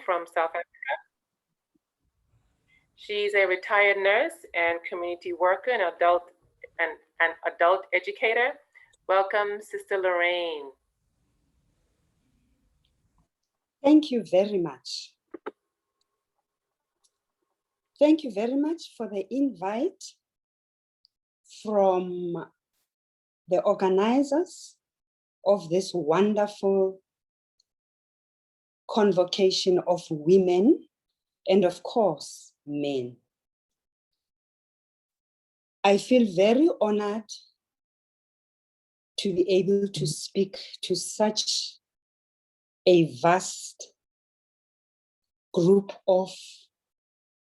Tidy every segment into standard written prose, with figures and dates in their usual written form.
from South Africa. She's a retired nurse and community worker and adult educator. Welcome, Sister Loraine. Thank you very much. Thank you very much for the invite from the organizers of this wonderful convocation of women and, of course, men. I feel very honored to be able to speak to such a vast group of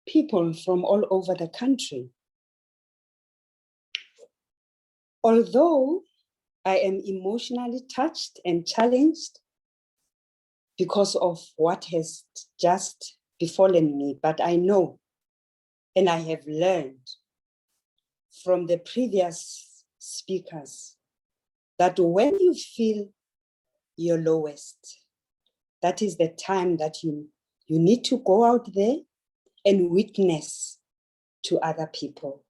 people from all over the country. Although I am emotionally touched and challenged because of what has just befallen me, but I know and I have learned from the previous speakers that when you feel your lowest, that is the time that you need to go out there and witness to other people.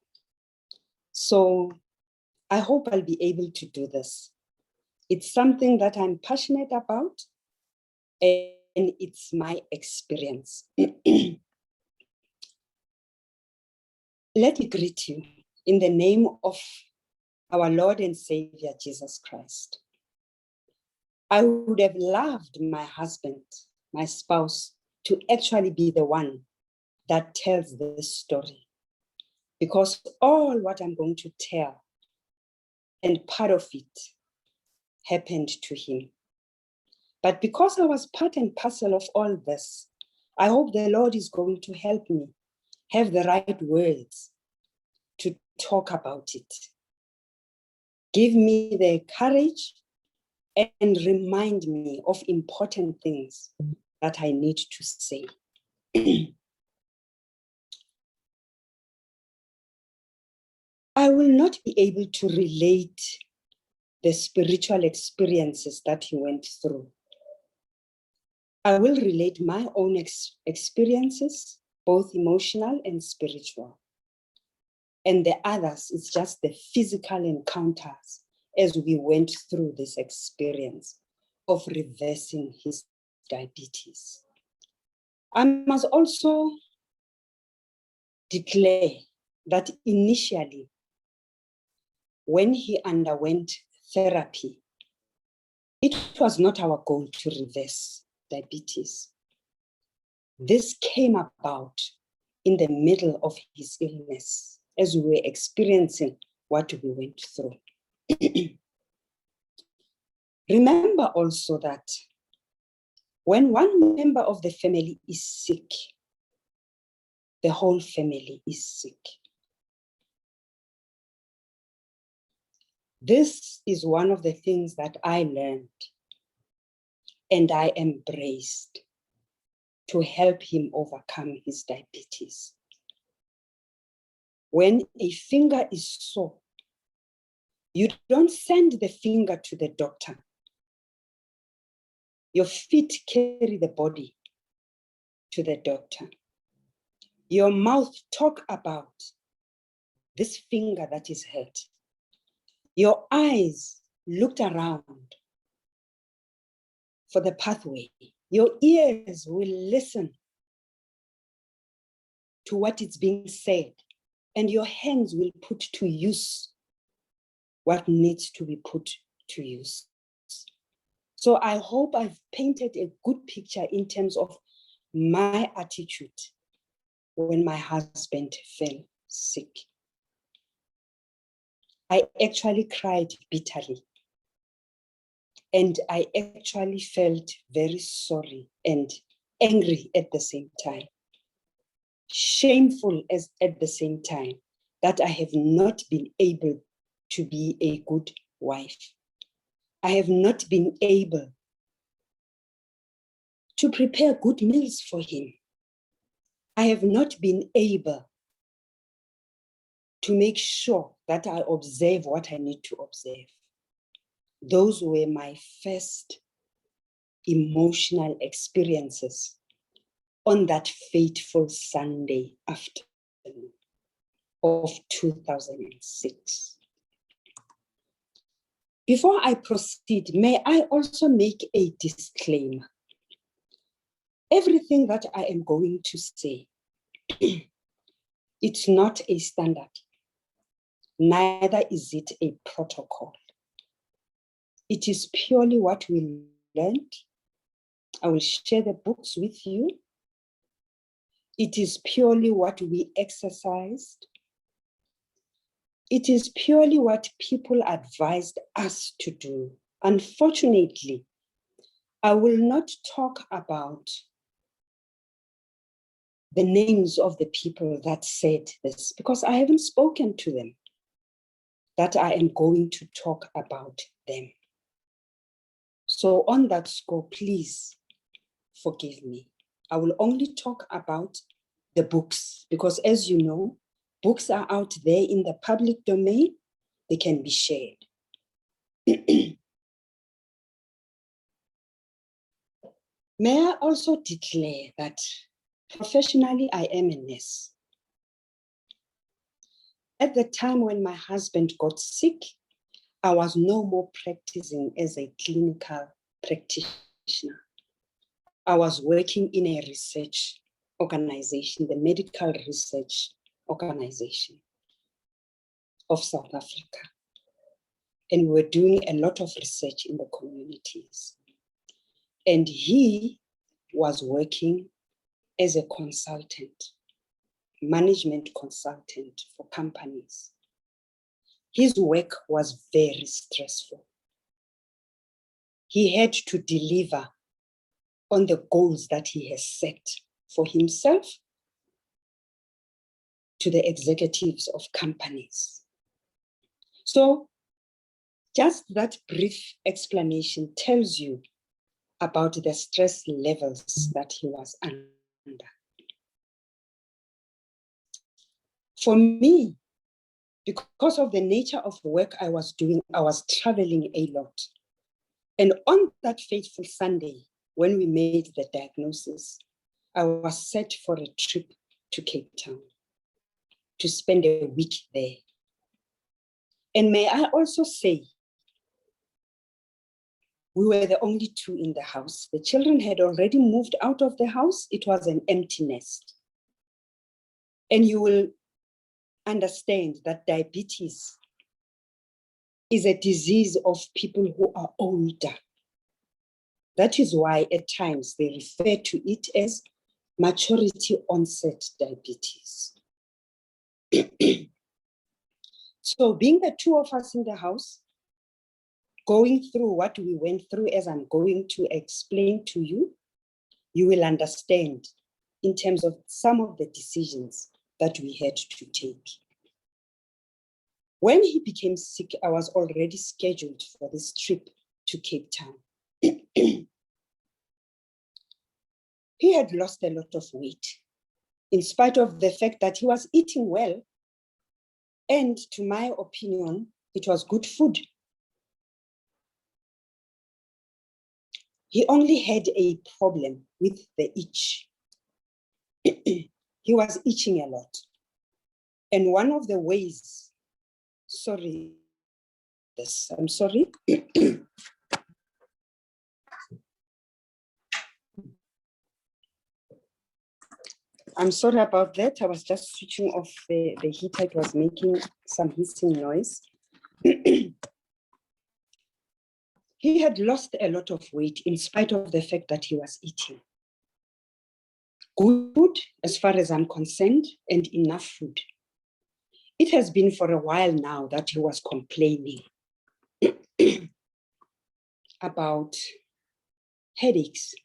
So I hope I'll be able to do this. It's something that I'm passionate about, and it's my experience. Let me greet you in the name of our Lord and Savior, Jesus Christ. I would have loved my husband, my spouse, to actually be the one that tells this story, because all what I'm going to tell and part of it happened to him. But because I was part and parcel of all this, I hope the Lord is going to help me have the right words to talk about it. Give me the courage and remind me of important things that I need to say. I will not be able to relate the spiritual experiences that he went through. I will relate my own experiences, both emotional and spiritual. And the others is just the physical encounters as we went through this experience of reversing his diabetes. I must also declare that initially, when he underwent therapy, it was not our goal to reverse diabetes. This came about in the middle of his illness as we were experiencing what we went through. Remember also that when one member of the family is sick, the whole family is sick. This is one of the things that I learned and I embraced to help him overcome his diabetes. When a finger is sore, you don't send the finger to the doctor. Your feet carry the body to the doctor. Your mouth talk about this finger that is hurt. Your eyes looked around for the pathway. Your ears will listen to what is being said, and your hands will put to use what needs to be put to use. So I hope I've painted a good picture in terms of my attitude when my husband fell sick. I actually cried bitterly. And I actually felt very sorry and angry at the same time. Shameful at the same time that I have not been able to be a good wife. I have not been able to prepare good meals for him. I have not been able to make sure that I observe what I need to observe. Those were my first emotional experiences on that fateful Sunday afternoon of 2006. Before I proceed, may I also make a disclaimer. Everything that I am going to say, it's not a standard, neither is it a protocol. It is purely what we learned. I will share the books with you. It is purely what we exercised. It is purely what people advised us to do. Unfortunately, I will not talk about the names of the people that said this because I haven't spoken to them, that I am going to talk about them. So on that score, please forgive me. I will only talk about the books because, as you know, books are out there in the public domain. They can be shared. May I also declare that professionally, I am a nurse. At the time when my husband got sick, I was no more practicing as a clinical practitioner. I was working in a research organization, the Medical Research Organization of South Africa. And we were doing a lot of research in the communities. And he was working as a consultant, management consultant for companies. His work was very stressful. He had to deliver on the goals that he has set for himself to the executives of companies. So just that brief explanation tells you about the stress levels that he was under. For me, because of the nature of work I was doing, I was traveling a lot. And on that fateful Sunday, when we made the diagnosis, I was set for a trip to Cape Town to spend a week there. And may I also say, we were the only two in the house. The children had already moved out of the house. It was an empty nest. And you will understand that diabetes is a disease of people who are older. That is why at times they refer to it as maturity onset diabetes. So being the two of us in the house, going through what we went through as I'm going to explain to you, you will understand in terms of some of the decisions that we had to take. When he became sick, I was already scheduled for this trip to Cape Town. He had lost a lot of weight, in spite of the fact that he was eating well. And to my opinion, it was good food. He only had a problem with the itch. He was itching a lot. And one of the ways, I'm sorry. I'm sorry about that. I was just switching off the heater. It was making some hissing noise. He had lost a lot of weight in spite of the fact that he was eating good, as far as I'm concerned, and enough food. It has been for a while now that he was complaining about headaches,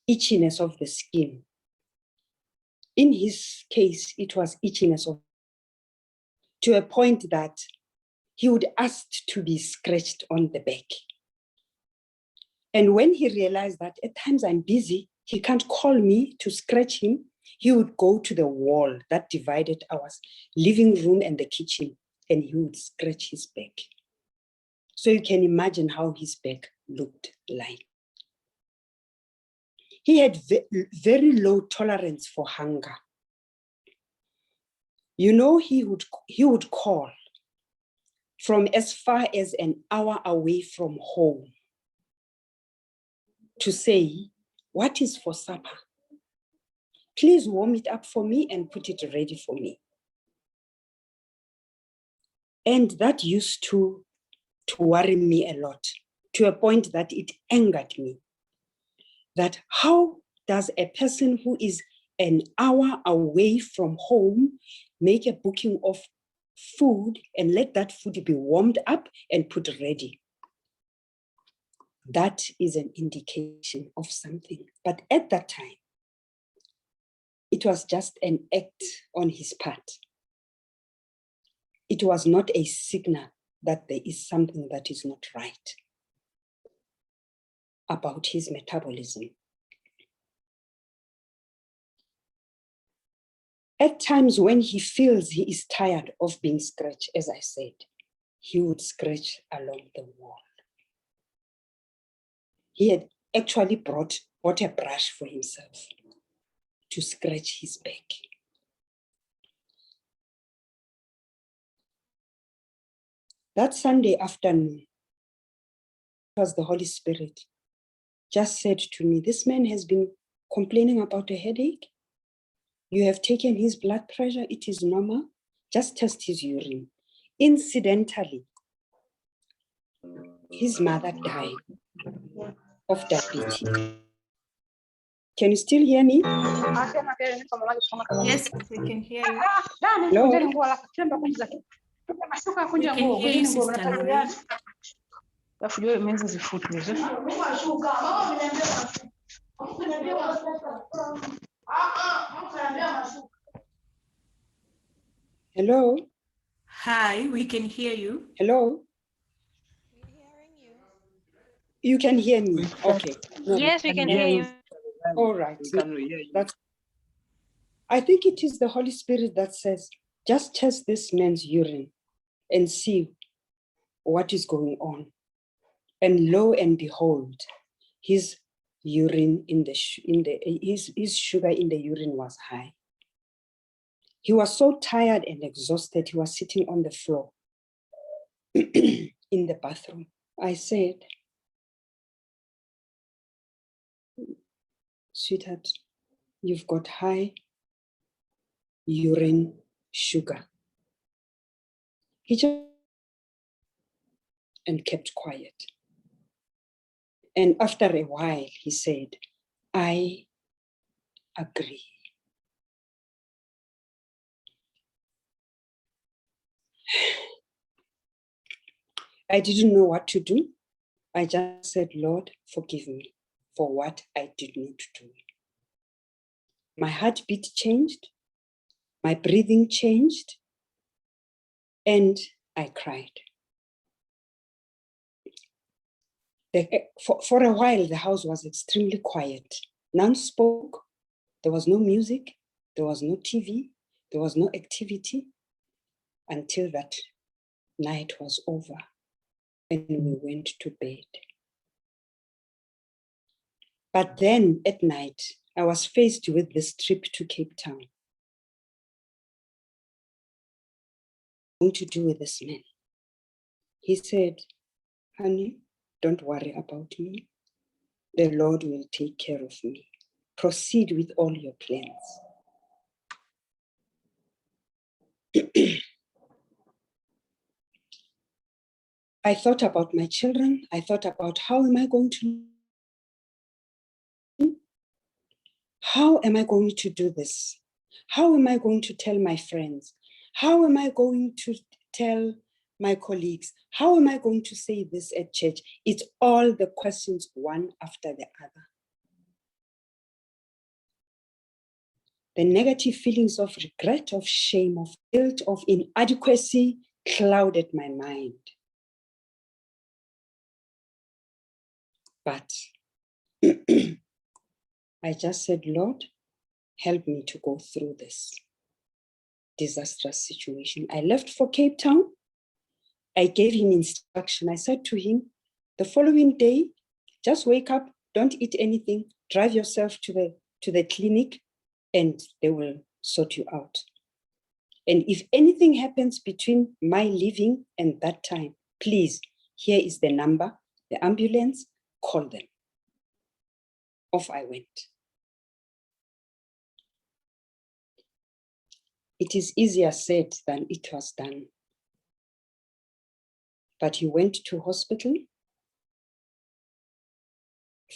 itchiness of the skin. In his case, it was itchiness to a point that he would ask to be scratched on the back. And when he realized that at times I'm busy, he can't call me to scratch him, he would go to the wall that divided our living room and the kitchen, and he would scratch his back. So you can imagine how his back looked like. He had very low tolerance for hunger. You know, he would call from as far as an hour away from home to say, what is for supper? Please warm it up for me and put it ready for me. And that used to worry me a lot, to a point that it angered me. That how does a person who is an hour away from home make a booking of food and let that food be warmed up and put ready? That is an indication of something. But at that time, it was just an act on his part. It was not a signal that there is something that is not right about his metabolism. At times when he feels he is tired of being scratched, as I said, he would scratch along the wall. He had actually bought a brush for himself to scratch his back. That Sunday afternoon, it was the Holy Spirit just said to me, this man has been complaining about a headache. You have taken his blood pressure, it is normal. Just test his urine. Incidentally, his mother died of diabetes. Can you still hear me? Yes, we can hear you. Hello? We can hear you, Sister Loraine. Hello? Hi, we can hear you. Hello? You can hear me? Okay. Yes, we can hear you. All right. We can hear you. I think it is the Holy Spirit that says, just test this man's urine and see what is going on. And lo and behold, his urine his sugar in the urine was high. He was so tired and exhausted, he was sitting on the floor in the bathroom. I said, sweetheart, you've got high urine sugar. He just and kept quiet. And after a while, he said, I agree. I didn't know what to do. I just said, Lord, forgive me for what I did not do. My heartbeat changed, my breathing changed, and I cried. For a while, the house was extremely quiet. None spoke. There was no music. There was no TV. There was no activity until that night was over and we went to bed. But then at night, I was faced with this trip to Cape Town. What am I going to do with this man? He said, honey, don't worry about me. The Lord will take care of me. Proceed with all your plans. I thought about my children. I thought about how am I going to do this? How am I going to tell my friends? How am I going to tell my colleagues? How am I going to say this at church? It's all the questions, one after the other. The negative feelings of regret, of shame, of guilt, of inadequacy clouded my mind. But I just said, Lord, help me to go through this disastrous situation. I left for Cape Town. I gave him instruction. I said to him, the following day, just wake up, don't eat anything, drive yourself to the clinic, and they will sort you out. And if anything happens between my leaving and that time, please, here is the number, the ambulance, call them. Off I went. It is easier said than it was done. But he went to hospital.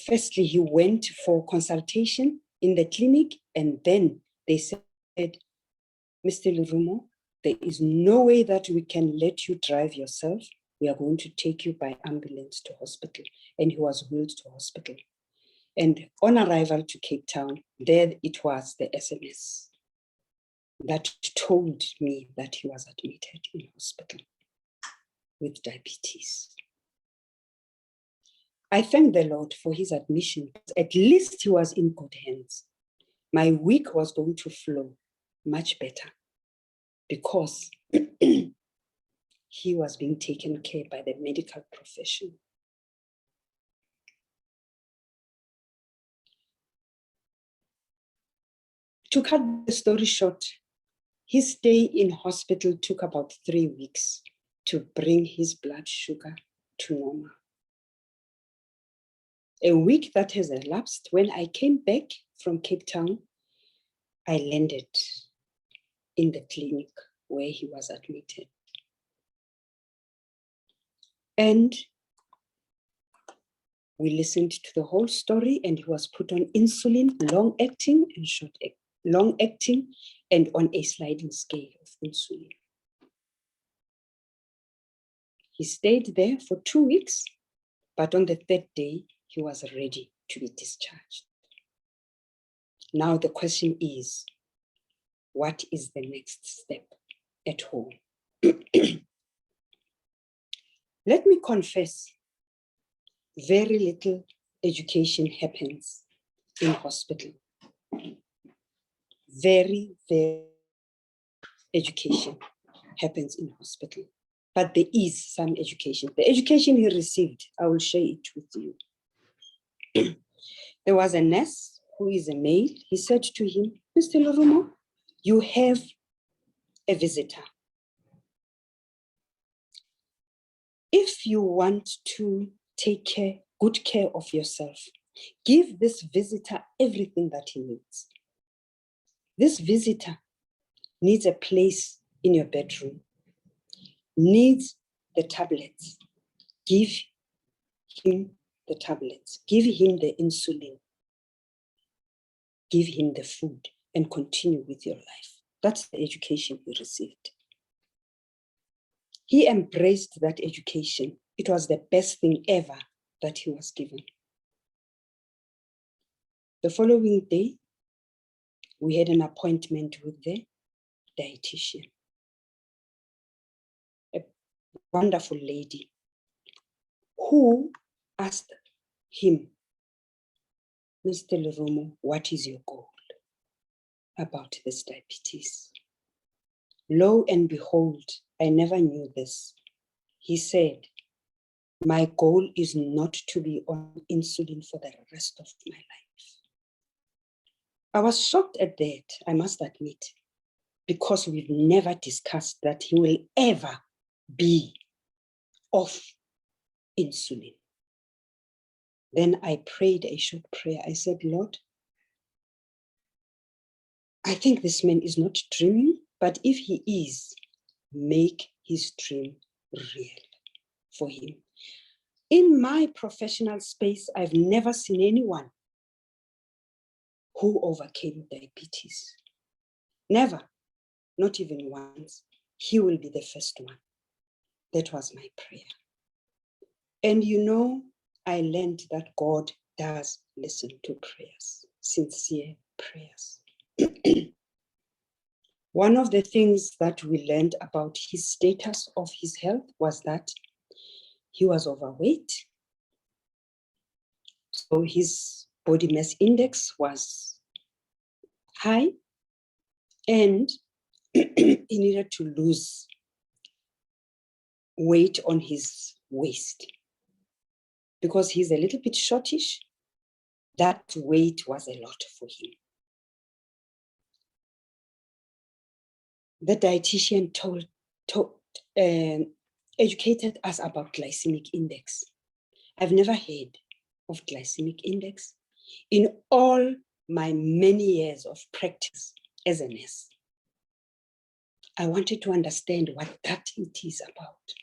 Firstly, he went for consultation in the clinic, and then they said, Mr. Lerumo, there is no way that we can let you drive yourself. We are going to take you by ambulance to hospital. And he was wheeled to hospital. And on arrival to Cape Town, there it was the SMS that told me that he was admitted in hospital with diabetes. I thank the Lord for his admission. At least he was in good hands. My week was going to flow much better because he was being taken care by the medical profession. To cut the story short, his stay in hospital took about 3 weeks to bring his blood sugar to normal. A week that has elapsed, when I came back from Cape Town, I landed in the clinic where he was admitted. And we listened to the whole story, and he was put on insulin, long-acting and short-acting, long-acting, and on a sliding scale of insulin. He stayed there for 2 weeks, but on the 3rd day, he was ready to be discharged. Now the question is, what is the next step at home? Let me confess, very little education happens in hospital. Very education happens in hospital. But there is some education. The education he received, I will share it with you. There was a nurse who is a male. He said to him, Mr. Lerumo, you have a visitor. If you want to take good care of yourself, give this visitor everything that he needs. This visitor needs a place in your bedroom, needs the tablets. Give him the tablets, give him the insulin, give him the food, and continue with your life. That's the education he received. He embraced that education. It was the best thing ever that he was given. The following day, we had an appointment with the dietitian, a wonderful lady who asked him, Mr. Lerumo, what is your goal about this diabetes? Lo and behold, I never knew this. He said, my goal is not to be on insulin for the rest of my life. I was shocked at that, I must admit, because we've never discussed that he will ever be off insulin. Then I prayed a short prayer. I said, Lord, I think this man is not dreaming, but if he is, make his dream real for him. In my professional space, I've never seen anyone who overcame diabetes. Never, not even once. He will be the first one. That was my prayer. And you know, I learned that God does listen to prayers, sincere prayers. One of the things that we learned about his status of his health was that he was overweight. So his body mass index was high, and he needed to lose weight on his waist because he's a little bit shortish that weight was a lot for him. The dietitian educated us about glycemic index. I've never heard of glycemic index in all my many years of practice as a nurse. I wanted to understand what that it is about.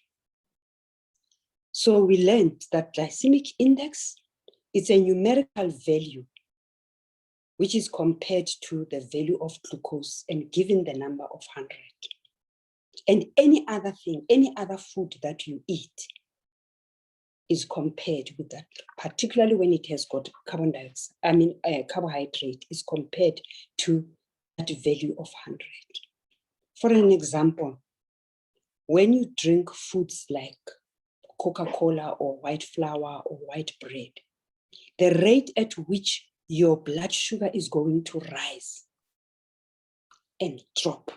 So we learned that glycemic index is a numerical value which is compared to the value of glucose and given the number of 100. And any other thing, any other food that you eat is compared with that, particularly when it has got carbohydrate is compared to that value of 100. For an example, when you drink foods like Coca-Cola or white flour or white bread, the rate at which your blood sugar is going to rise and drop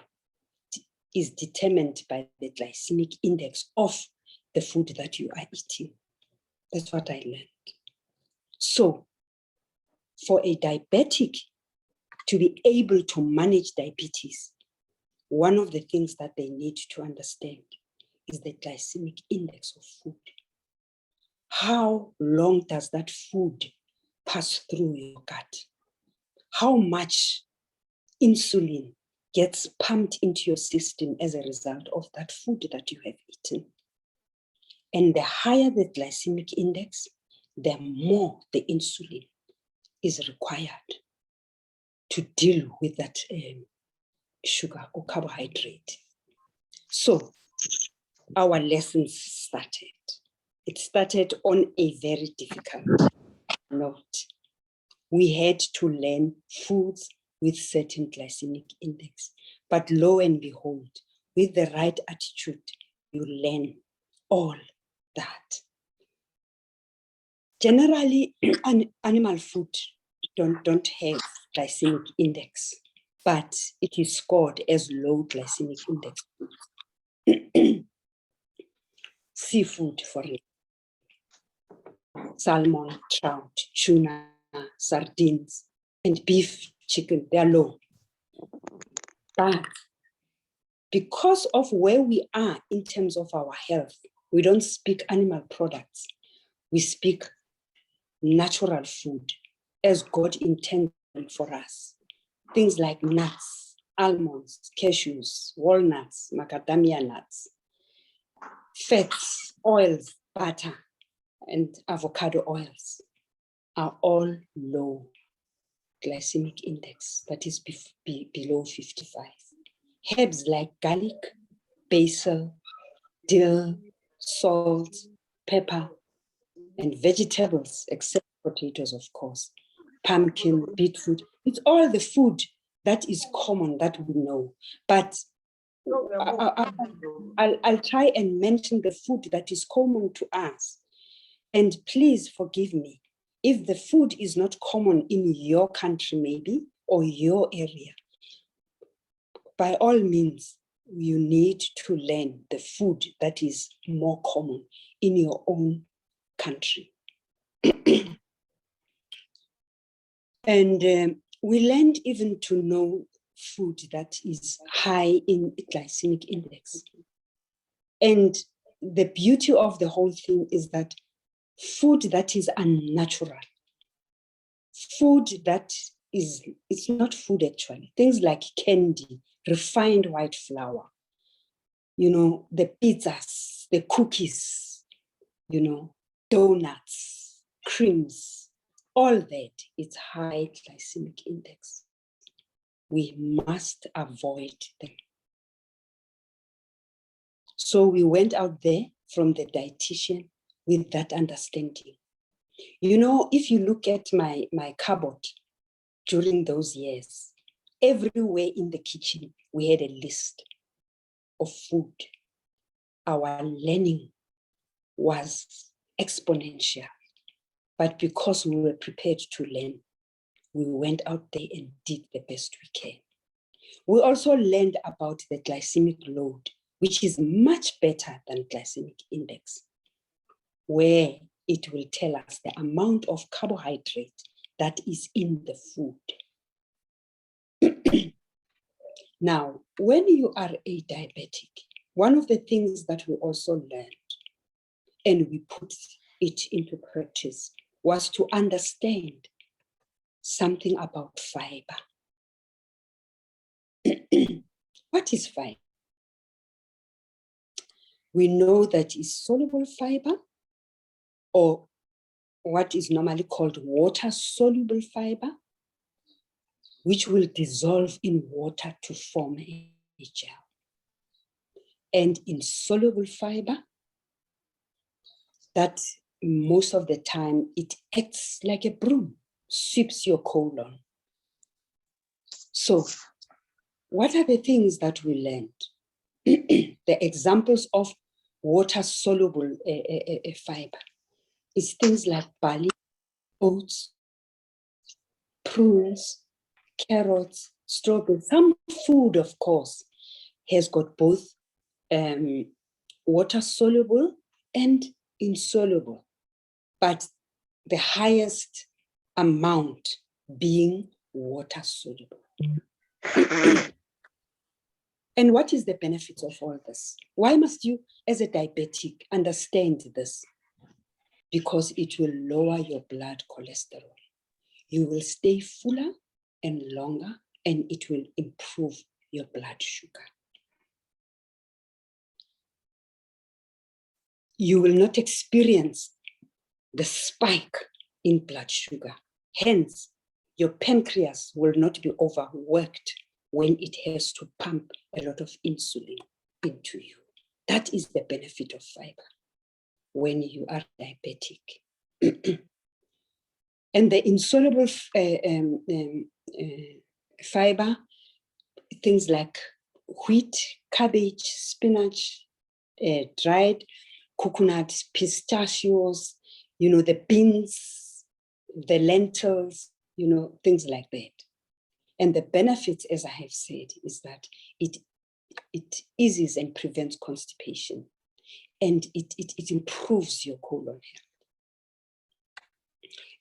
is determined by the glycemic index of the food that you are eating. That's what I learned. So for a diabetic to be able to manage diabetes, one of the things that they need to understand is the glycemic index of food. How long does that food pass through your gut? How much insulin gets pumped into your system as a result of that food that you have eaten? And the higher the glycemic index, the more the insulin is required to deal with that sugar or carbohydrate. So our lessons started. It started on a very difficult note. We had to learn foods with certain glycemic index. But lo and behold, with the right attitude, you learn all that. Generally, animal food don't have glycemic index, but it is scored as low glycemic index. Seafood, for example, salmon, trout, tuna, sardines, and beef, chicken, they are low. But because of where we are in terms of our health, we don't speak animal products. We speak natural food as God intended for us. Things like nuts, almonds, cashews, walnuts, macadamia nuts, fats, oils, butter, and avocado oils are all low glycemic index, that is below 55. Herbs like garlic, basil, dill, salt, pepper, and vegetables, except potatoes, of course, pumpkin, beetroot, it's all the food that is common that we know. But I'll try and mention the food that is common to us. And please forgive me if the food is not common in your country, maybe, or your area. By all means, you need to learn the food that is more common in your own country. And we learned even to know food that is high in glycemic index. And the beauty of the whole thing is that food that is unnatural, food that is, it's not food actually, things like candy, refined white flour, you know, the pizzas, the cookies, you know, donuts, creams, all that, it's high glycemic index. We must avoid them. So we went out there from the dietitian with that understanding. You know, if you look at my cupboard during those years, everywhere in the kitchen, we had a list of food. Our learning was exponential. But because we were prepared to learn, we went out there and did the best we can. We also learned about the glycemic load, which is much better than glycemic index, where it will tell us the amount of carbohydrate that is in the food. Now, when you are a diabetic, one of the things that we also learned, and we put it into practice, was to understand something about fiber. What is fiber? We know that it's soluble fiber, or what is normally called water-soluble fiber, which will dissolve in water to form a gel. And insoluble fiber, that most of the time it acts like a broom, sweeps your colon. So what are the things that we learned? The examples of water-soluble fiber is things like barley, oats, prunes, carrots, strawberries. Some food, of course, has got both water-soluble and insoluble, but the highest amount being water-soluble. And what is the benefit of all this? Why must you, as a diabetic, understand this? Because it will lower your blood cholesterol. You will stay fuller and longer, and it will improve your blood sugar. You will not experience the spike in blood sugar. Hence, your pancreas will not be overworked when it has to pump a lot of insulin into you. That is the benefit of fiber when you are diabetic. And the insoluble fiber, things like wheat, cabbage, spinach, dried coconuts, pistachios, the beans, the lentils, things like that. And the benefits, as I have said, is that it eases and prevents constipation, and it improves your colon health.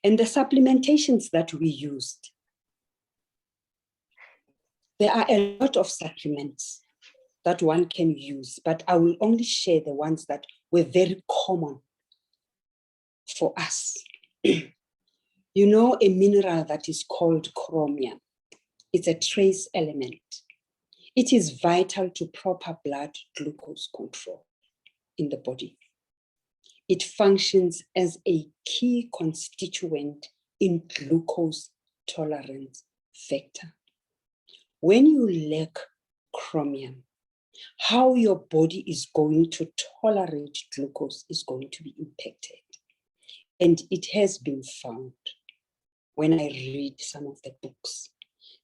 And the supplementations that we used, there are a lot of supplements that one can use, but I will only share the ones that were very common for us. A mineral that is called chromium. It's a trace element. It is vital to proper blood glucose control in the body. It functions as a key constituent in glucose tolerance factor. When you lack chromium, how your body is going to tolerate glucose is going to be impacted. And it has been found, when I read some of the books,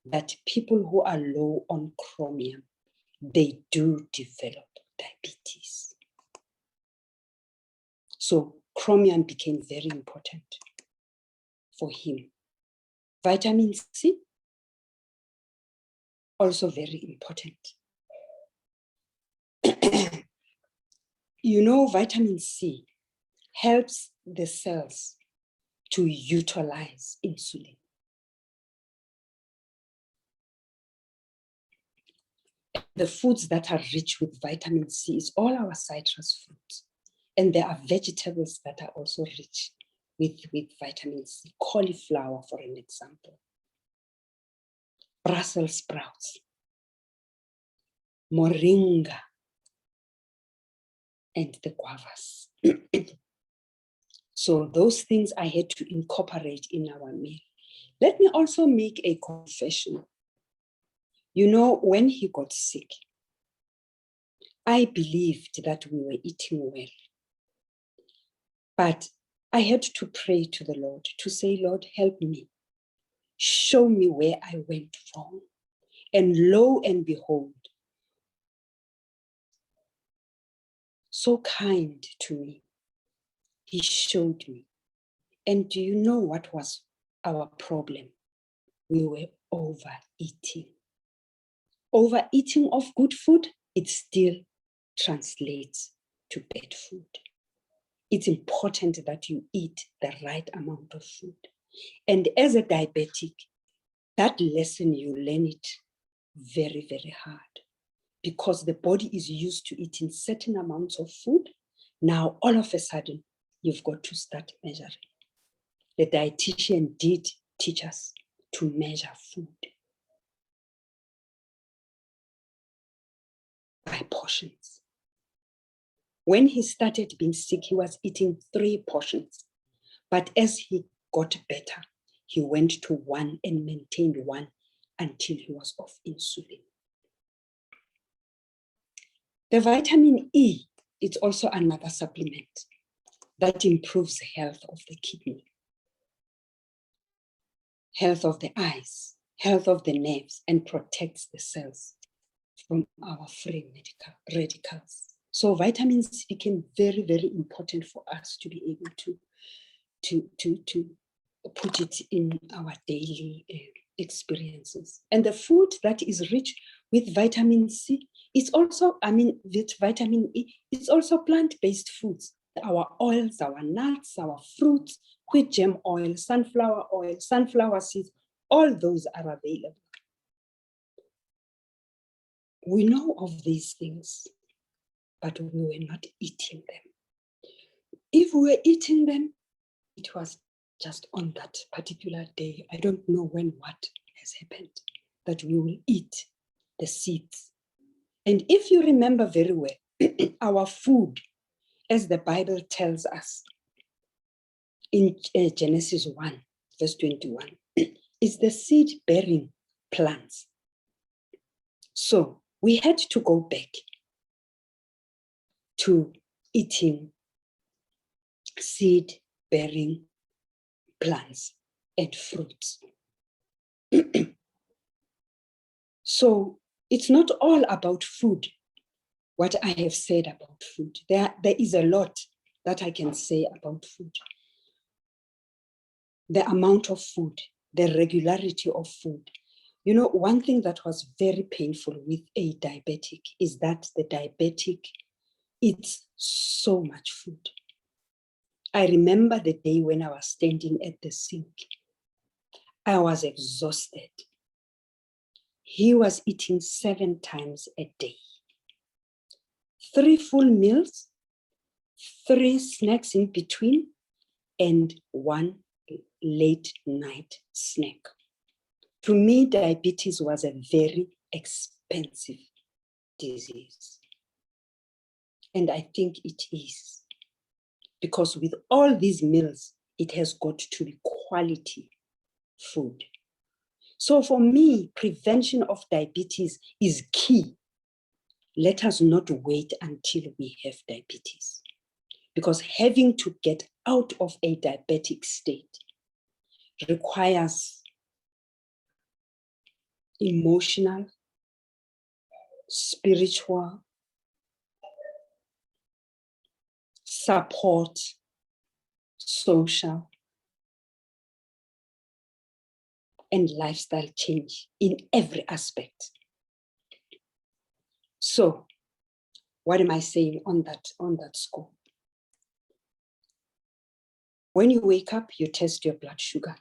that people who are low on chromium, they do develop diabetes. So chromium became very important for him. Vitamin C, also very important. Vitamin C helps the cells to utilize insulin. The foods that are rich with vitamin C is all our citrus fruits. And there are vegetables that are also rich with vitamin C. Cauliflower, for an example. Brussels sprouts. Moringa. And the guavas. So those things I had to incorporate in our meal. Let me also make a confession. When he got sick, I believed that we were eating well. But I had to pray to the Lord to say, Lord, help me. Show me where I went wrong. And lo and behold, so kind to me. He showed me. And do you know what was our problem? We were overeating. Overeating of good food, it still translates to bad food. It's important that you eat the right amount of food. And as a diabetic, that lesson, you learn it very, very hard because the body is used to eating certain amounts of food. Now, all of a sudden, you've got to start measuring. The dietitian did teach us to measure food by portions. When he started being sick, he was eating 3 portions. But as he got better, he went to 1 and maintained 1 until he was off insulin. The vitamin E is also another supplement that improves the health of the kidney, health of the eyes, health of the nerves, and protects the cells from our free radicals. So vitamins became very, very important for us to be able to put it in our daily experiences. And the food that is rich with vitamin C is also, with vitamin E, it's also plant-based foods. Our oils, our nuts, our fruits, wheat germ oil, sunflower seeds, all those are available. We know of these things, but we were not eating them. If we were eating them, it was just on that particular day. I don't know when what has happened, that we will eat the seeds. And if you remember very well, our food, as the Bible tells us in Genesis 1, verse 21, is the seed-bearing plants. So we had to go back to eating seed-bearing plants and fruits. So it's not all about food, what I have said about food. There is a lot that I can say about food. The amount of food, the regularity of food. You know, one thing that was very painful with a diabetic is that the diabetic eats so much food. I remember the day when I was standing at the sink. I was exhausted. He was eating 7 times a day. 3 full meals, 3 snacks in between, and 1 late night snack. To me, diabetes was a very expensive disease. And I think it is. Because with all these meals, it has got to be quality food. So for me, prevention of diabetes is key. Let us not wait until we have diabetes. Because having to get out of a diabetic state requires emotional, spiritual support, social, and lifestyle change in every aspect. So, what am I saying on that score? When you wake up, you test your blood sugar.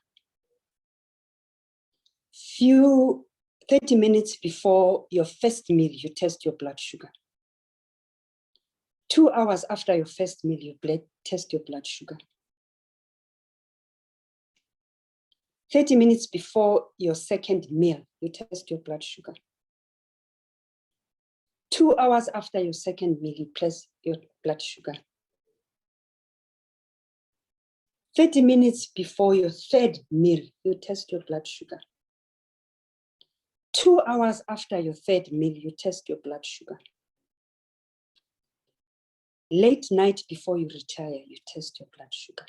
30 minutes before your first meal, you test your blood sugar. 2 hours after your first meal, you test your blood sugar. 30 minutes before your second meal, you test your blood sugar. 2 hours after your second meal, you test your blood sugar. 30 minutes before your third meal, you test your blood sugar. 2 hours after your third meal, you test your blood sugar. Late night before you retire, you test your blood sugar.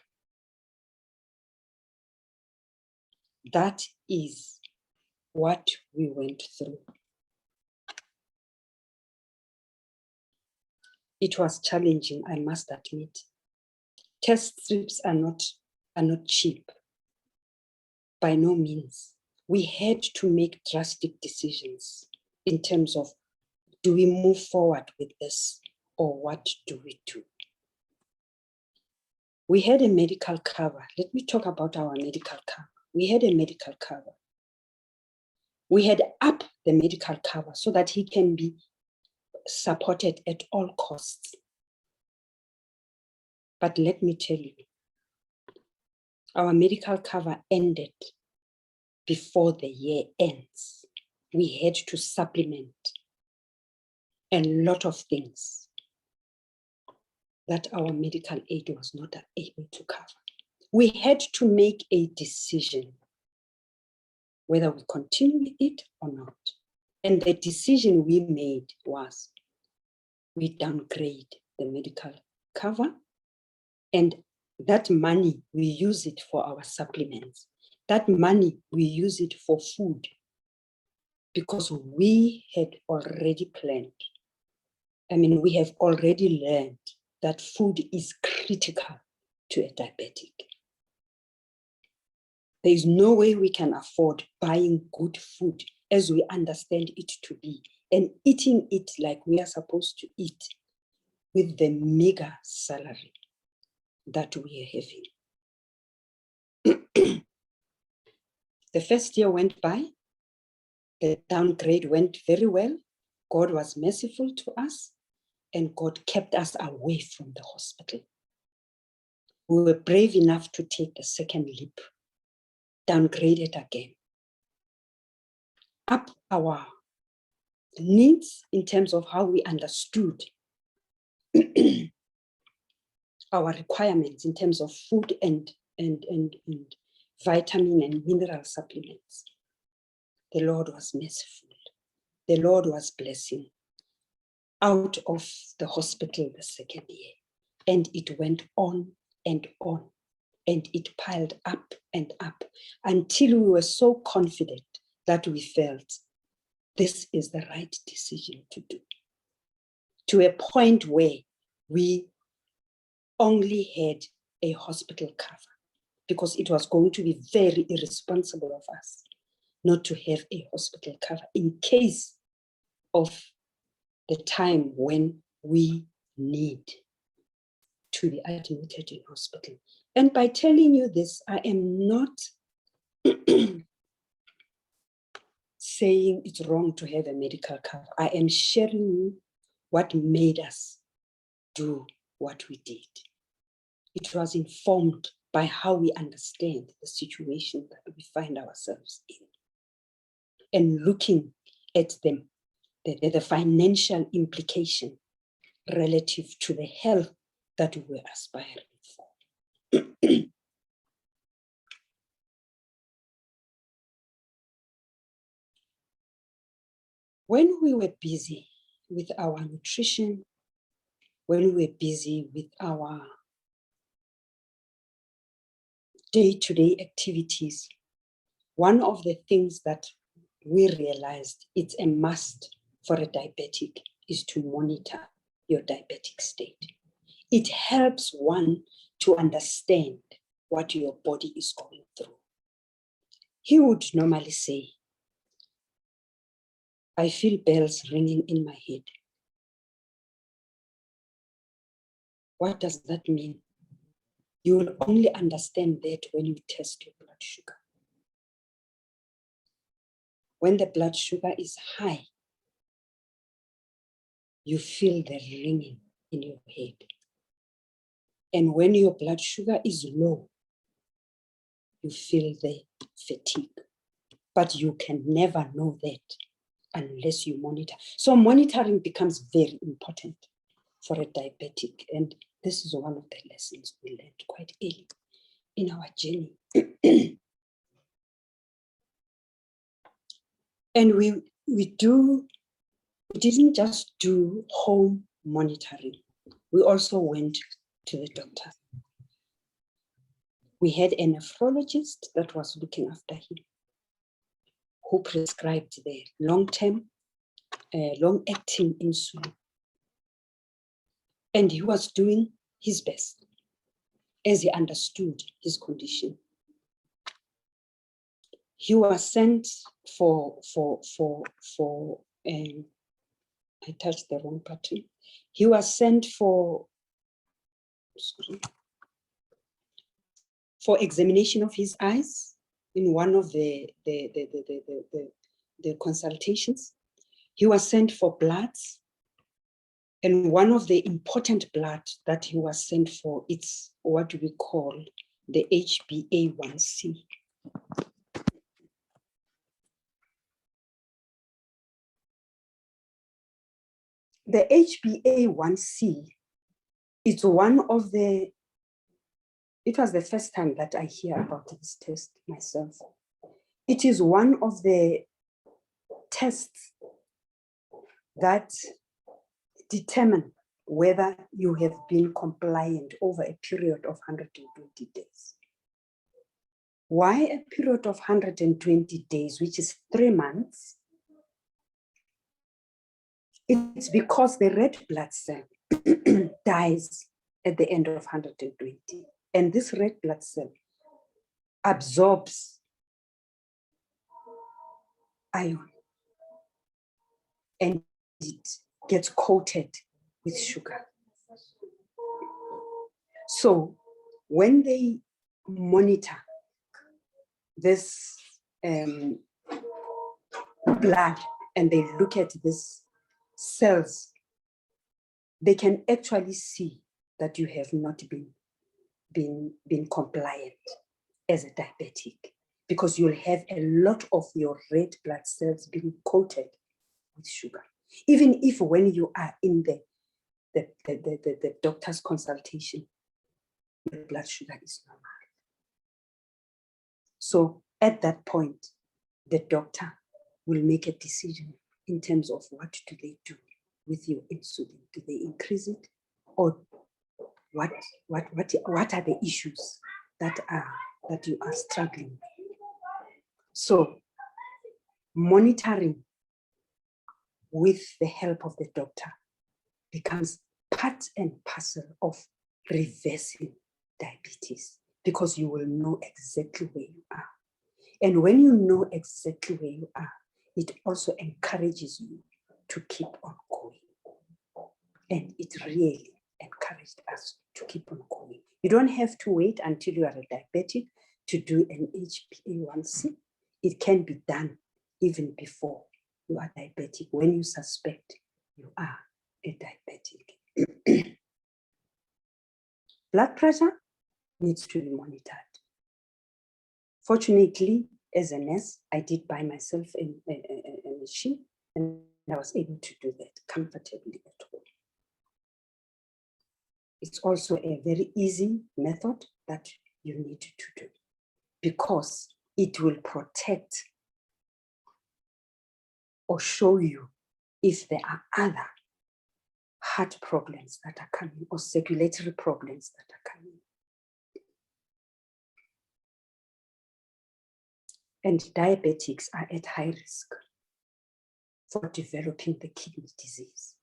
That is what we went through. It was challenging, I must admit. Test strips are not cheap, by no means. We had to make drastic decisions in terms of, do we move forward with this or what do we do? We had a medical cover. Let me talk about our medical cover. We had a medical cover. We had upped the medical cover so that he can be supported at all costs. But let me tell you, our medical cover ended before the year ends. We had to supplement a lot of things that our medical aid was not able to cover. We had to make a decision whether we continue with it or not. And the decision we made was we downgrade the medical cover, and that money, we use it for our supplements. That money, we use it for food, because we had already planned. We have already learned that food is critical to a diabetic. There is no way we can afford buying good food as we understand it to be and eating it like we are supposed to eat with the meager salary that we are having. The first year went by. The downgrade went very well. God was merciful to us, and God kept us away from the hospital. We were brave enough to take the second leap, downgraded again. Up our needs in terms of how we understood our requirements in terms of food and vitamin and mineral supplements. The Lord was merciful. The Lord was blessing. Out of the hospital the second year, and it went on and on, and it piled up and up until we were so confident that we felt this is the right decision to do, to a point where we only had a hospital cover, because it was going to be very irresponsible of us not to have a hospital cover in case of the time when we need to be admitted in hospital. And by telling you this, I am not saying it's wrong to have a medical cover. I am sharing you what made us do what we did. It was informed by how we understand the situation that we find ourselves in, and looking at them, the financial implication relative to the health that we were aspiring for. When we were busy with our nutrition, when we were busy with our day-to-day activities, one of the things that we realized it's a must for a diabetic is to monitor your diabetic state. It helps one to understand what your body is going through. He would normally say, I feel bells ringing in my head. What does that mean? You will only understand that when you test your blood sugar. When the blood sugar is high, you feel the ringing in your head. And when your blood sugar is low, you feel the fatigue. But you can never know that unless you monitor. So monitoring becomes very important for a diabetic. And this is one of the lessons we learned quite early in our journey. And we didn't just do home monitoring. We also went to the doctor. We had a nephrologist that was looking after him, who prescribed the long-acting insulin. And he was doing his best as he understood his condition. He was sent I touched the wrong button. He was sent for for examination of his eyes in one of the consultations. He was sent for bloods, and one of the important blood that he was sent for, it's what we call the HbA1c. The HbA1c is one of the, it was the first time that I hear about this test myself. It is one of the tests that determine whether you have been compliant over a period of 120 days. Why a period of 120 days, which is 3 months? It's because the red blood cell dies at the end of 120. And this red blood cell absorbs iron and it gets coated with sugar. So when they monitor this blood and they look at these cells, they can actually see that you have not been compliant as a diabetic, because you'll have a lot of your red blood cells being coated with sugar. Even if when you are in the doctor's consultation, your blood sugar is normal. So at that point, the doctor will make a decision in terms of what do they do with your insulin. Do they increase it, or what are the issues that you are struggling with? So monitoring with the help of the doctor becomes part and parcel of reversing diabetes, because you will know exactly where you are. And when you know exactly where you are, it also encourages you to keep on going. And it really encouraged us to keep on going. You don't have to wait until you are a diabetic to do an HbA1c. It can be done even before you are diabetic, when you suspect you are a diabetic. Blood pressure needs to be monitored. Fortunately, as a nurse, I did buy myself a machine, and I was able to do that comfortably at home. It's also a very easy method that you need to do, because it will protect or show you if there are other heart problems that are coming or circulatory problems that are coming. And diabetics are at high risk for developing the kidney disease.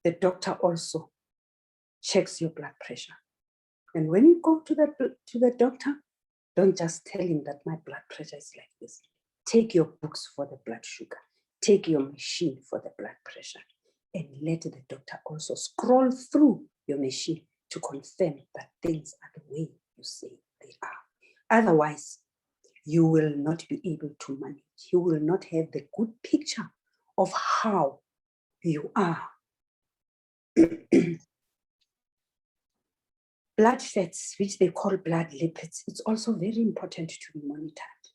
The doctor also checks your blood pressure. And when you go to the doctor, don't just tell him that my blood pressure is like this. Take your books for the blood sugar. Take your machine for the blood pressure. And let the doctor also scroll through your machine to confirm that things are the way you say they are. Otherwise, you will not be able to manage. You will not have the good picture of how you are. Blood fats, which they call blood lipids, it's also very important to be monitored.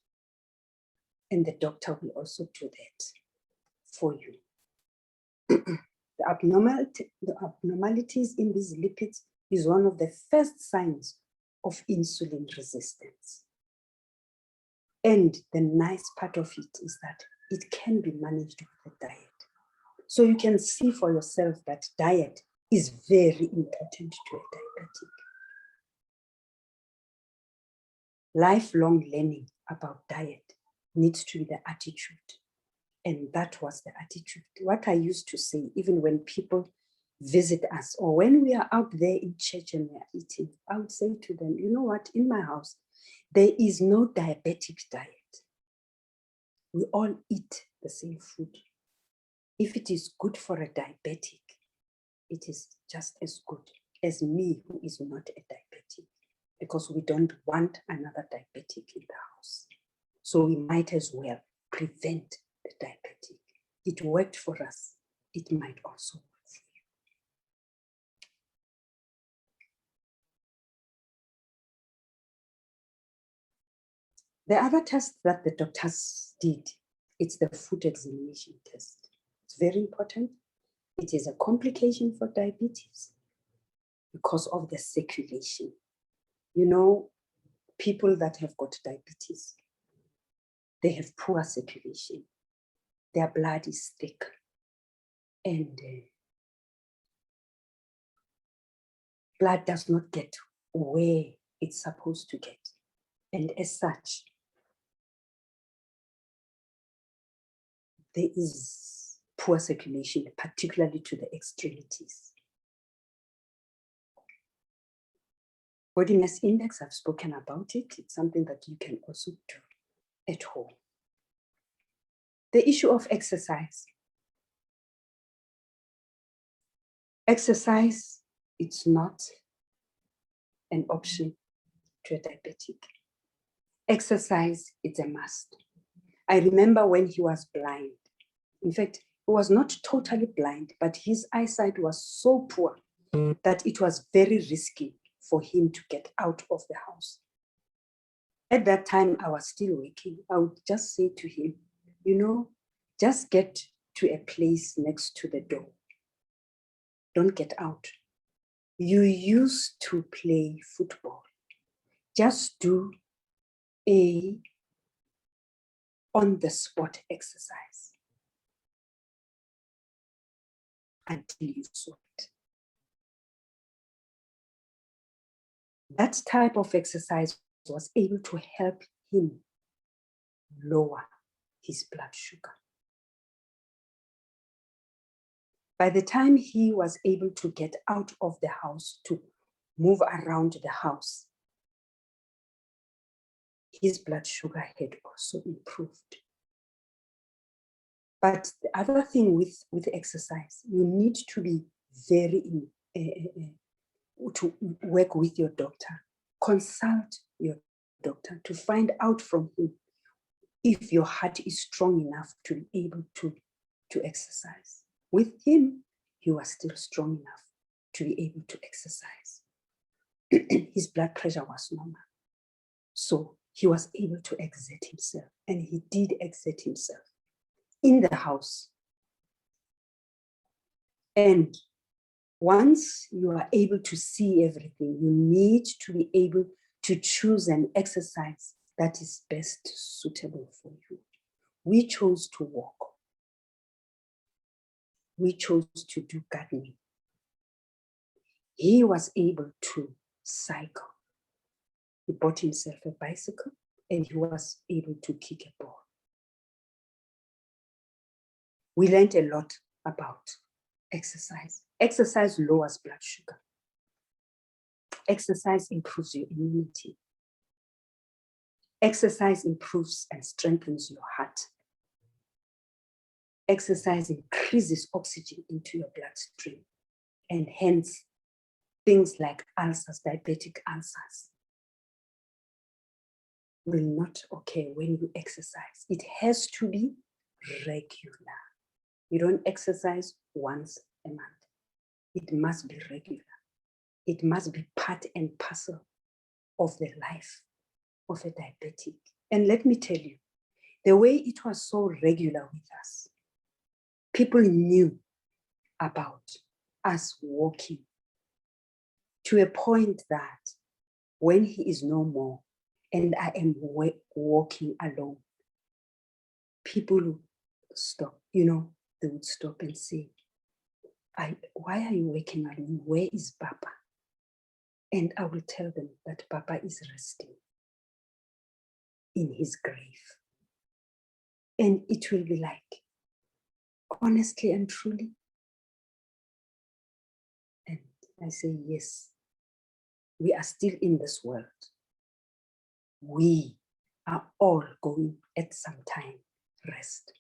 And the doctor will also do that for you. The abnormalities in these lipids is one of the first signs of insulin resistance. And the nice part of it is that it can be managed with a diet. So you can see for yourself that diet is very important to a diabetic. Lifelong learning about diet needs to be the attitude. And that was the attitude. What I used to say, even when people visit us or when we are out there in church and we are eating, I would say to them, you know what, in my house, there is no diabetic diet. We all eat the same food. If it is good for a diabetic, it is just as good as me who is not a diabetic, because we don't want another diabetic in the house. So we might as well prevent the diabetic. It worked for us. It might also work for you. The other test that the doctors did, it's the food examination test. It's very important. It is a complication for diabetes because of the circulation. You know, people that have got diabetes, they have poor circulation. Their blood is thick and blood does not get where it's supposed to get. And as such, there is poor circulation, particularly to the extremities. Body mass index, I've spoken about it. It's something that you can also do at home. The issue of exercise. Exercise, it's not an option to a diabetic. Exercise, it's a must. I remember when he was blind. In fact, he was not totally blind, but his eyesight was so poor that it was very risky for him to get out of the house. At that time, I was still working. I would just say to him, you know, just get to a place next to the door. Don't get out. You used to play football. Just do a on-the-spot exercise until you saw it. That type of exercise was able to help him lower his blood sugar. By the time he was able to get out of the house to move around the house, his blood sugar had also improved. But the other thing with exercise, you need to be very to work with your doctor. Consult your doctor to find out from him if your heart is strong enough to be able to exercise. With him, he was still strong enough to be able to exercise. His blood pressure was normal. So he was able to exert himself, and he did exert himself in the house. And once you are able to see everything, you need to be able to choose an exercise that is best suitable for you. We chose to walk. We chose to do gardening. He was able to cycle. He bought himself a bicycle and he was able to kick a ball. We learned a lot about exercise. Exercise lowers blood sugar. Exercise improves your immunity. Exercise improves and strengthens your heart. Exercise increases oxygen into your bloodstream, and hence things like ulcers, diabetic ulcers, will not occur when you exercise. It has to be regular. You don't exercise once a month. It must be regular. It must be part and parcel of the life of a diabetic. And let me tell you, the way it was so regular with us, people knew about us walking to a point that when he is no more and I am walking alone, people would stop, they would stop and say, why are you walking alone? Where is Papa? And I will tell them that Papa is resting in his grave. And it will be like, honestly and truly. And I say, yes, we are still in this world. We are all going at some time rest.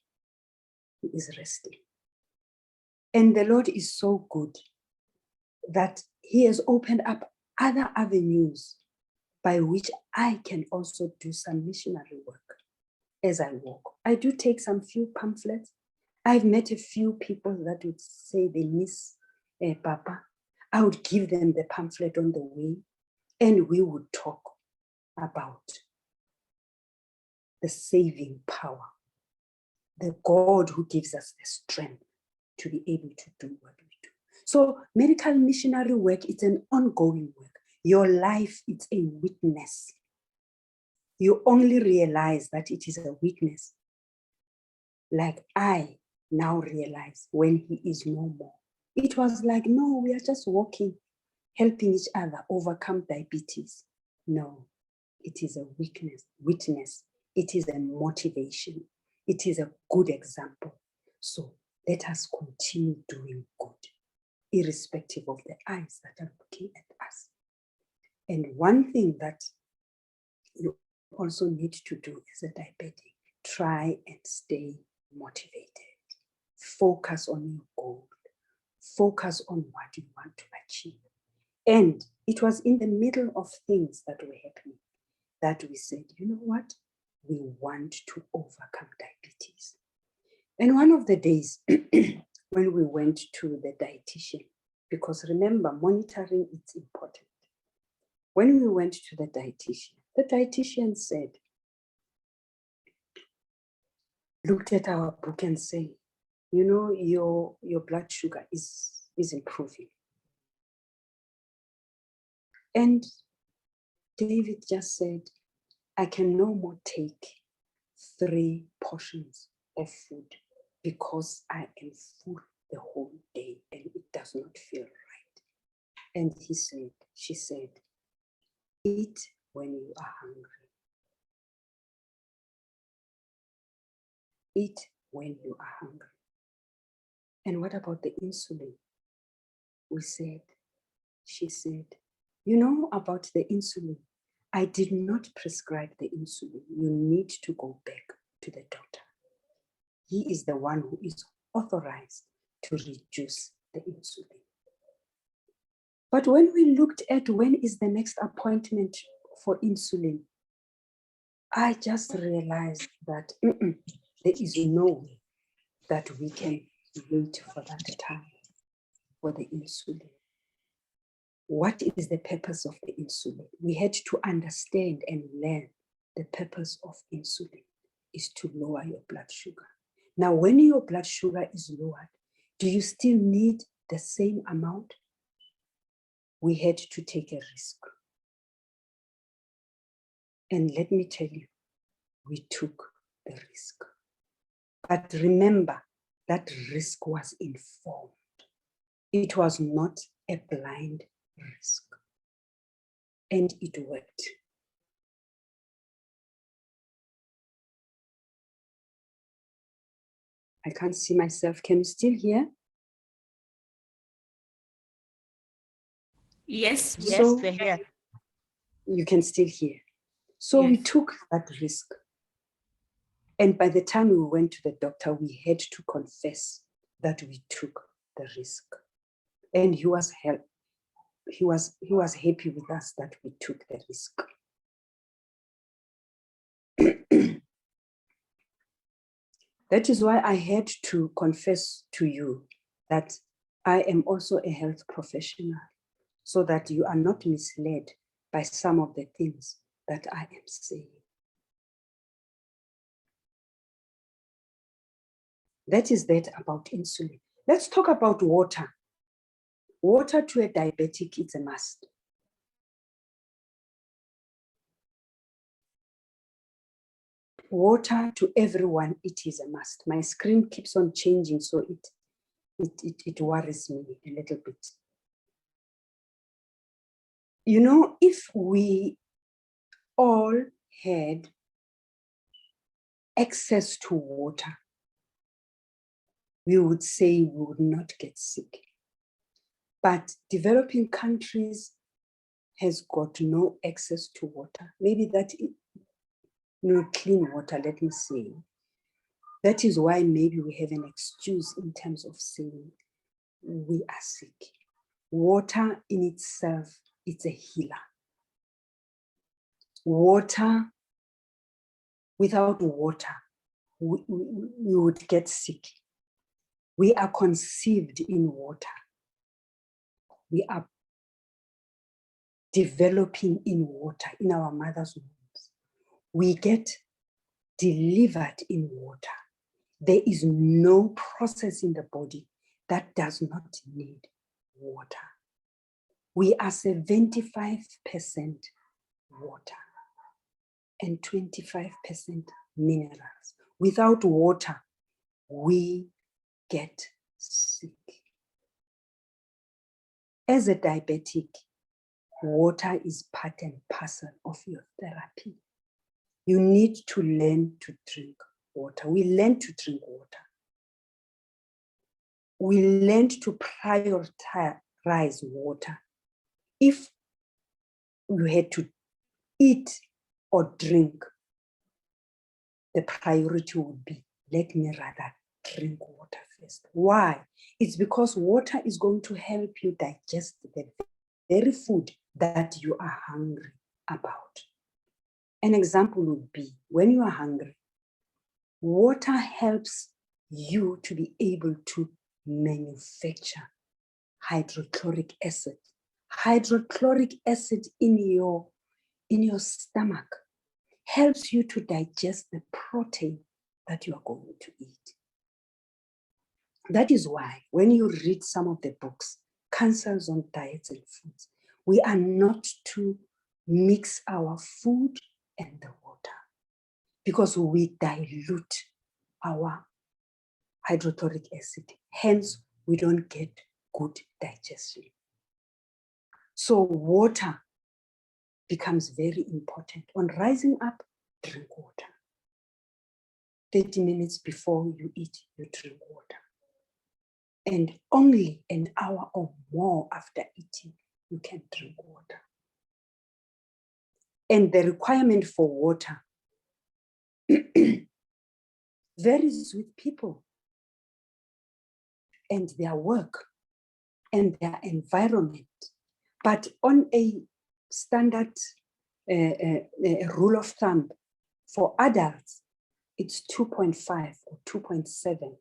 He is resting. And the Lord is so good. that he has opened up other avenues by which I can also do some missionary work as I walk. I do take some few pamphlets. I've met a few people that would say they miss Papa. I would give them the pamphlet on the way, and we would talk about the saving power, the God who gives us the strength to be able to do what we do. So medical missionary work, it's an ongoing work. Your life, it's a witness. You only realize that it is a weakness, like I now realize when he is no more. It was like, no, we are just walking, helping each other overcome diabetes. No, it is a witness. It is a motivation. It is a good example. So let us continue doing good, irrespective of the eyes that are looking at us. And one thing that you also need to do as a diabetic, try and stay motivated. Focus on your goal. Focus on what you want to achieve. And it was in the middle of things that were happening that we said, you know what? We want to overcome diabetes. And one of the days when we went to the dietitian, because remember, monitoring is important. When we went to the dietitian said, looked at our book and said, you know, your blood sugar is improving. And David just said, I can no more take 3 portions of food because I am full the whole day and it does not feel right. And she said, eat when you are hungry. Eat when you are hungry. And what about the insulin? She said, you know about the insulin? I did not prescribe the insulin. You need to go back to the doctor. He is the one who is authorized to reduce the insulin. But when we looked at when is the next appointment for insulin, I just realized that there is no way that we can wait for that time for the insulin. What is the purpose of the insulin? We had to understand and learn the purpose of insulin is to lower your blood sugar. Now, when your blood sugar is lowered, do you still need the same amount? We had to take a risk. And let me tell you, we took the risk. But remember, that risk was informed. It was not a blind risk. And it worked. I can't see myself. Can you still hear? Yes. So we're here. you can still hear. So we took that risk. And by the time we went to the doctor, we had to confess that we took the risk. And he was happy with us that we took the risk. That is why I had to confess to you that I am also a health professional, so that you are not misled by some of the things that I am saying. That is that about insulin. Let's talk about water. Water to a diabetic is a must. Water to everyone, it is a must. My screen keeps on changing, so it worries me a little bit. You know, if we all had access to water, we would say we would not get sick. But developing countries has got no access to water. Maybe that no clean water, let me say. That is why maybe we have an excuse in terms of saying we are sick. Water in itself, it's a healer. Water, without water, we would get sick. We are conceived in water. We are developing in water, in our mother's wombs. We get delivered in water. There is no process in the body that does not need water. We are 75% water and 25% minerals. Without water, we get sick. As a diabetic, water is part and parcel of your therapy. You need to learn to drink water. We learn to drink water. We learned to prioritize water. If you had to eat or drink, the priority would be, let me rather drink water first. Why? It's because water is going to help you digest the very food that you are hungry about. An example would be, when you are hungry, water helps you to be able to manufacture hydrochloric acid. Hydrochloric acid in your stomach helps you to digest the protein that you are going to eat. That is why when you read some of the books, Counsels on Diets and Foods, we are not to mix our food and the water because we dilute our hydrochloric acid. Hence, we don't get good digestion. So water becomes very important. On rising up, drink water. 30 minutes before you eat, you drink water. And only an hour or more after eating, you can drink water. And the requirement for water varies with people and their work and their environment. But on a standard rule of thumb, for adults, it's 2.5 or 2.7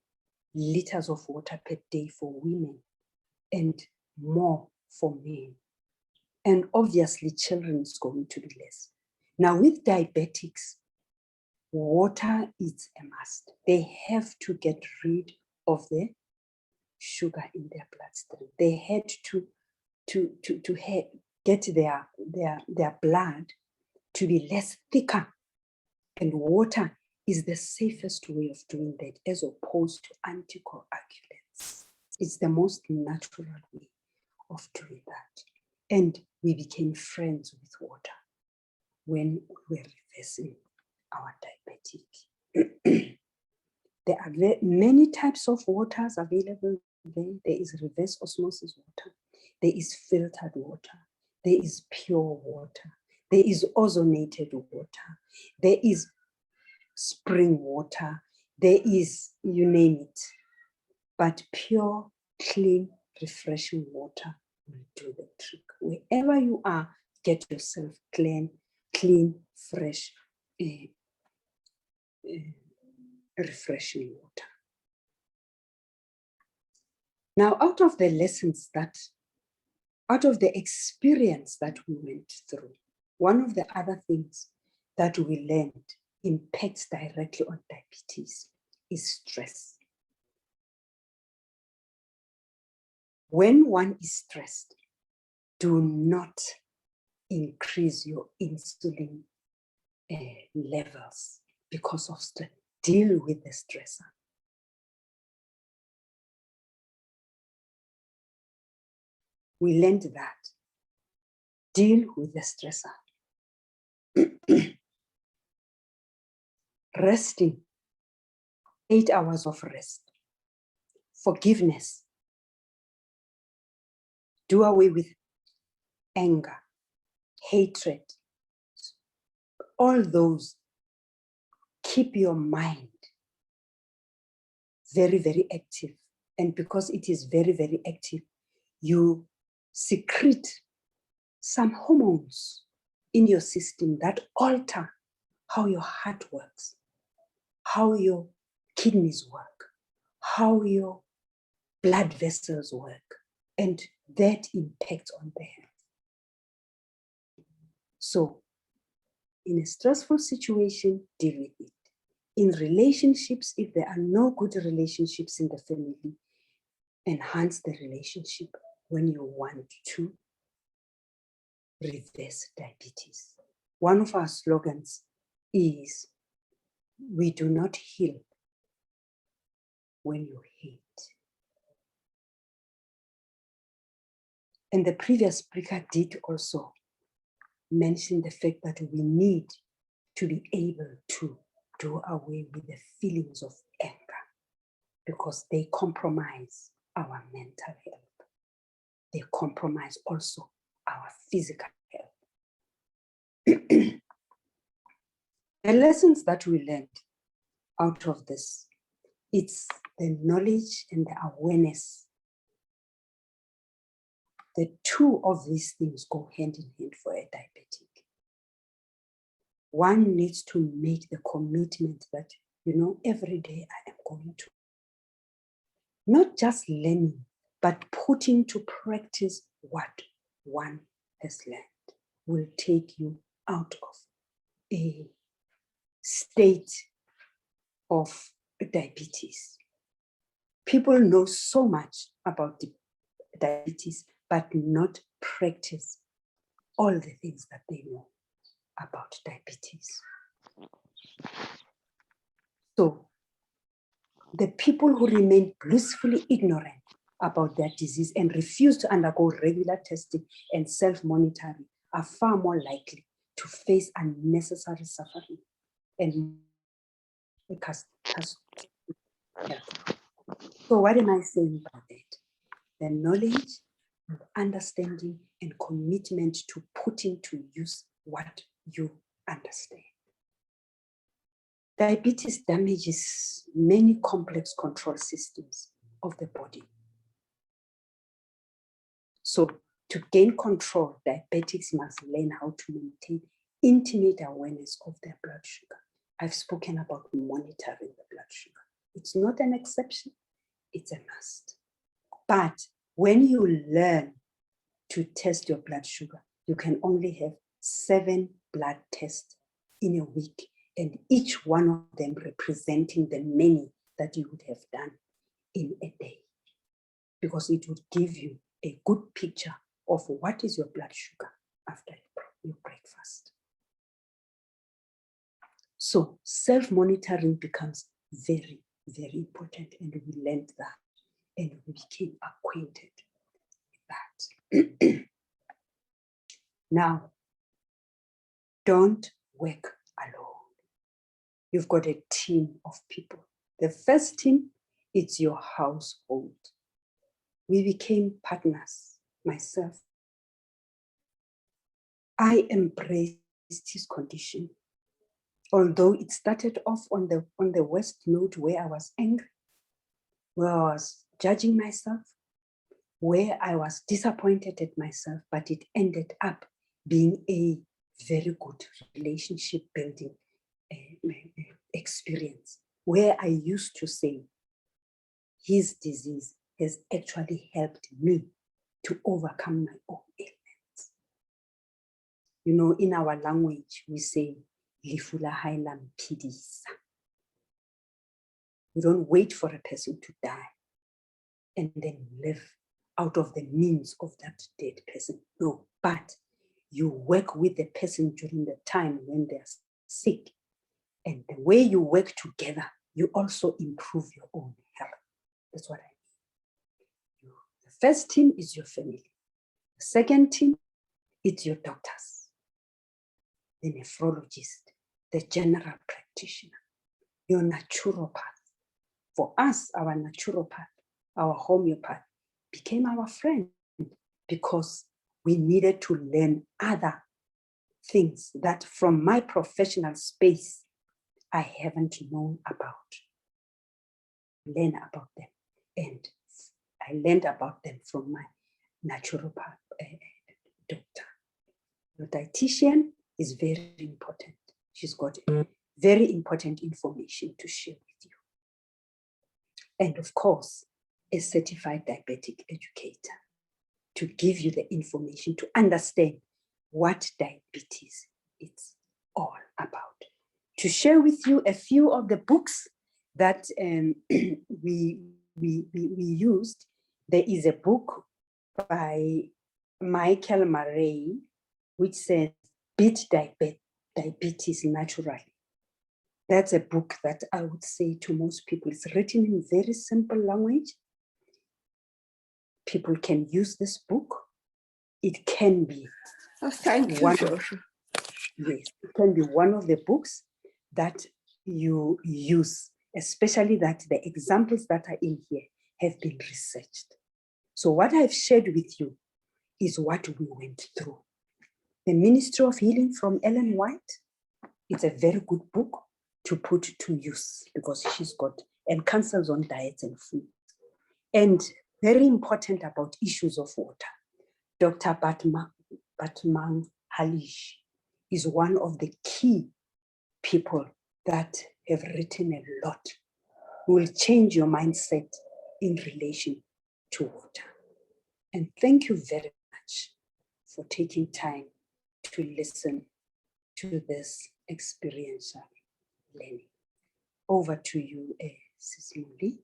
liters of water per day for women and more for men. And obviously children is going to be less. Now with diabetics, water is a must. They have to get rid of the sugar in their bloodstream. They had to get their blood to be less thicker. And water is the safest way of doing that as opposed to anticoagulants. It's the most natural way of doing that. And we became friends with water when we were reversing our diabetic. There are many types of waters available there. There is reverse osmosis water. There is filtered water. There is pure water. There is ozonated water. There is spring water. There is, you name it. But pure, clean, refreshing water will do the trick. Wherever you are, get yourself clean, fresh, refreshing water. Now, out of the experience that we went through, one of the other things that we learned impacts directly on diabetes is stress. When one is stressed, do not increase your insulin levels because of stress. Deal with the stressor. We learned that. Deal with the stressor. Resting, 8 hours of rest. Forgiveness. Do away with anger, hatred. All those. Keep your mind very, very active. And because it is very, very active, you secrete some hormones in your system that alter how your heart works, how your kidneys work, how your blood vessels work, and that impacts on the health. So, in a stressful situation, deal with it. In relationships, if there are no good relationships in the family, enhance the relationship when you want to reverse diabetes. One of our slogans is, we do not heal when you hate. And the previous speaker did also mention the fact that we need to be able to do away with the feelings of anger because they compromise our mental health. They compromise also our physical health. The lessons that we learned out of this, it's the knowledge and the awareness. The two of these things go hand in hand for a diabetic. One needs to make the commitment that, every day I am going to, not just learning, but putting to practice what one has learned will take you out of a state of diabetes. People know so much about diabetes, but not practice all the things that they know about diabetes. So the people who remain blissfully ignorant about their disease and refuse to undergo regular testing and self-monitoring are far more likely to face unnecessary suffering and so what am I saying about that? The knowledge, understanding, and commitment to putting to use what you understand. Diabetes damages many complex control systems of the body. So to gain control, diabetics must learn how to maintain intimate awareness of their blood sugar. I've spoken about monitoring the blood sugar. It's not an exception, it's a must. But when you learn to test your blood sugar, you can only have 7 blood tests in a week, and each one of them representing the many that you would have done in a day, because it would give you a good picture of what is your blood sugar after your breakfast. So self-monitoring becomes very, very important, and we learned that and we became acquainted with that. Now, don't work alone. You've got a team of people. The first team, it's your household. We became partners, myself. I embraced his condition. Although it started off on the worst note where I was angry, where I was judging myself, where I was disappointed at myself, but it ended up being a very good relationship building experience, where I used to say, his disease has actually helped me to overcome my own ailments. In our language, we say, "Lefu la hae la mphidisa." We don't wait for a person to die and then live out of the means of that dead person. No, but you work with the person during the time when they're sick. And the way you work together, you also improve your own health. That's what I mean. The first team is your family. The second team, it's your doctors, the nephrologist, the general practitioner, your naturopath. For us, our naturopath, our homeopath became our friend because we needed to learn other things that from my professional space, I haven't known about. Learn about them. And I learned about them from my naturopath. doctor. Your dietitian is very important. She's got very important information to share with you. And of course, a certified diabetic educator to give you the information to understand what diabetes is all about. To share with you a few of the books that we used, there is a book by Michael Murray, which says, Beat Diabetes Naturally. That's a book that I would say to most people, it's written in very simple language. People can use this book. It can be Thank you, Joshua. Yes, it can be one of the books that you use, especially that the examples that are in here have been researched. So what I've shared with you is what we went through. The Ministry of Healing from Ellen White, it's a very good book to put to use because she's got, and counsels on diets and food. And very important about issues of water. Dr. Batman Halish is one of the key people that have written a lot, who will change your mindset in relation to water. And thank you very much for taking time to listen to this experiential learning. Over to you, Sis Molly.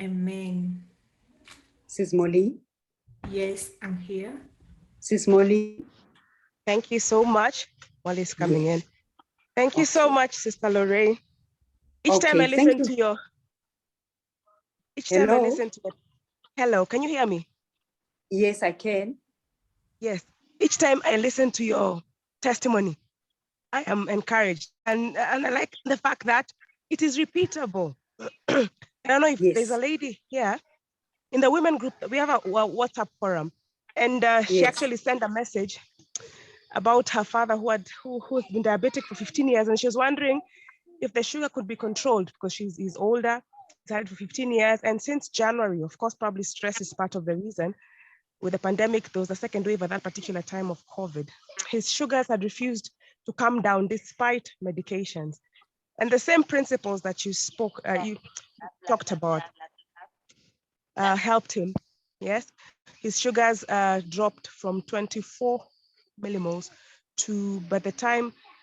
Amen. Sis Molly. Yes, I'm here. Sis Molly. Thank you so much. Molly's coming in. Thank you so much, Sister Loraine. Each time I listen to your, hello, can you hear me? Yes, I can. Yes. Each time I listen to your testimony, I am encouraged. And I like the fact that it is repeatable. I don't know if there's a lady here in the women group. We have a WhatsApp forum, and she actually sent a message about her father who's been diabetic for 15 years, and she was wondering if the sugar could be controlled because he's older. He's had it for 15 years, and since January, of course, probably stress is part of the reason. With the pandemic, there was a second wave at that particular time of COVID. His sugars had refused to come down despite medications. And the same principles that you talked about helped him, yes? His sugars dropped from 24 millimoles to, by the time